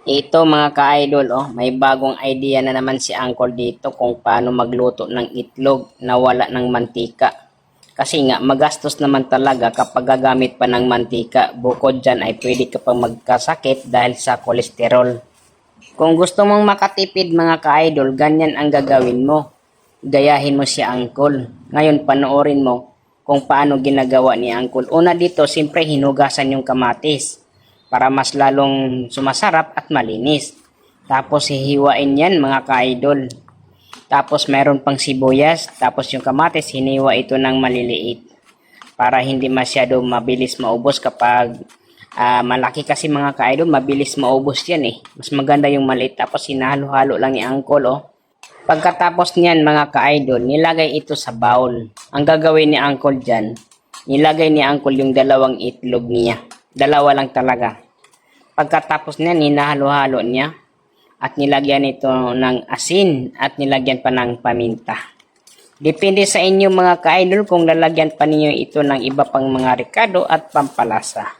Ito mga ka-idol, oh, may bagong idea na naman si Uncle dito kung paano magluto ng itlog na wala ng mantika. Kasi nga, magastos naman talaga kapag gagamit pa ng mantika. Bukod dyan ay pwede ka pang magkasakit dahil sa kolesterol. Kung gusto mong makatipid mga ka-idol, ganyan ang gagawin mo. Gayahin mo si Uncle. Ngayon, panoorin mo kung paano ginagawa ni Uncle. Una dito, siyempre hinugasan yung kamatis para mas lalong sumasarap at malinis. Tapos hihiwain yan mga ka-idol. Tapos meron pang sibuyas. Tapos yung kamatis, hiniwa ito ng maliliit. Para hindi masyado mabilis maubos kapag malaki kasi mga ka-idol, mabilis maubos yan eh. Mas maganda yung maliit. Tapos hinahalo-halo lang ni Uncle oh. Pagkatapos niyan mga ka-idol, nilagay ito sa bowl. Ang gagawin ni Uncle dyan, nilagay ni Uncle yung dalawang itlog niya. Dalawa lang talaga. Pagkatapos niyan, hinahalo-halo niya at nilagyan ito ng asin at nilagyan pa ng paminta. Depende sa inyo mga ka-idol kung lalagyan pa ninyo ito ng iba pang mga rekado at pampalasa.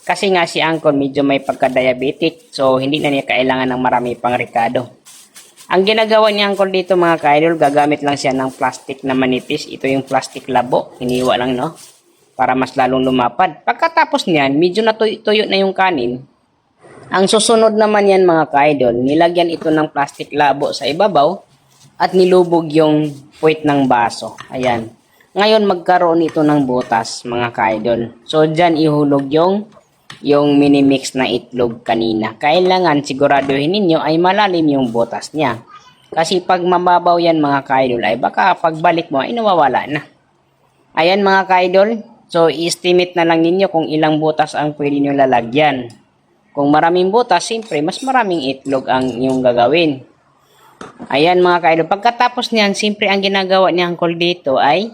Kasi nga si Uncle medyo may pagka-diabetic, so hindi na niya kailangan ng marami pang rekado. Ang ginagawa ni Uncle dito mga ka-idol, gagamit lang siya ng plastic na manipis. Ito yung plastic labo, hiniwa lang no, para mas lalong lumapad. Pagkatapos niyan, medyo natuyo na yung kanin. Ang susunod naman yan mga ka-idol, nilagyan ito ng plastic labo sa ibabaw at nilubog yung puwit ng baso. Ayan. Ngayon magkaroon ito ng butas mga ka-idol. So dyan ihulog yung mini-mix na itlog kanina. Kailangan siguraduhin ninyo ay malalim yung butas niya. Kasi pag mababaw yan mga ka-idol ay baka pagbalik mo ay nawawala na. Ayan mga ka-idol. So i-estimate na lang ninyo kung ilang butas ang pwede nyo lalagyan. Kung maraming butas, siyempre mas maraming itlog ang inyong gagawin. Ayan mga ka-idol. Pagkatapos niyan, siyempre ang ginagawa ni Uncle dito ay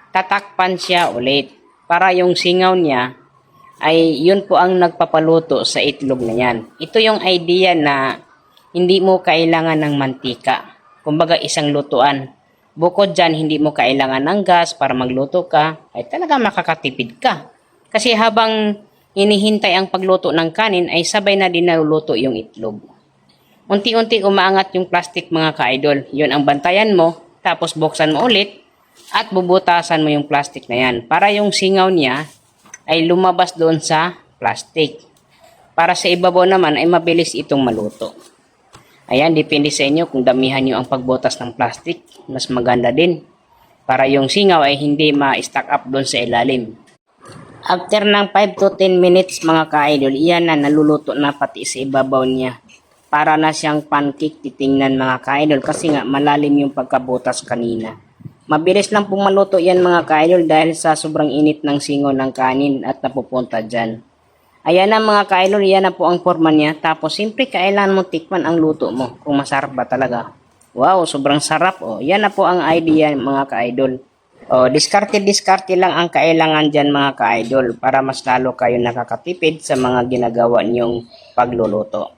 tatakpan siya ulit. Para yung singaw niya ay yun po ang nagpapaluto sa itlog na yan. Ito yung idea na hindi mo kailangan ng mantika. Kumbaga isang lutuan. Bukod dyan, hindi mo kailangan ng gas para magluto ka. Ay talaga makakatipid ka. Kasi habang hinihintay ang pagluto ng kanin ay sabay na din naluluto yung itlog. Unti-unti umaangat yung plastic mga ka-idol. Yun ang bantayan mo. Tapos buksan mo ulit at bubutasan mo yung plastic na yan. Para yung singaw niya ay lumabas doon sa plastic. Para sa ibabaw naman ay mabilis itong maluto. Ayan, depende sa inyo kung damihan nyo ang pagbutas ng plastic. Mas maganda din. Para yung singaw ay hindi ma-stack up doon sa ilalim. After ng 5 to 10 minutes mga ka-idol, iyan na naluluto na pati sa ibabaw niya. Para na siyang pancake titingnan mga ka-idol kasi nga malalim yung pagkabutas kanina. Mabilis lang pong maluto yan mga ka-idol dahil sa sobrang init ng singaw ng kanin at napupunta dyan. Ayan na mga ka-idol, yan na po ang forma niya. Tapos siyempre kailangan mo tikman ang luto mo kung masarap ba talaga. Wow, sobrang sarap oh. Yan na po ang idea mga ka-idol. Oh, diskarte lang ang kailangan dyan mga ka-idol para mas lalo kayo nakakatipid sa mga ginagawa niyong pagluluto.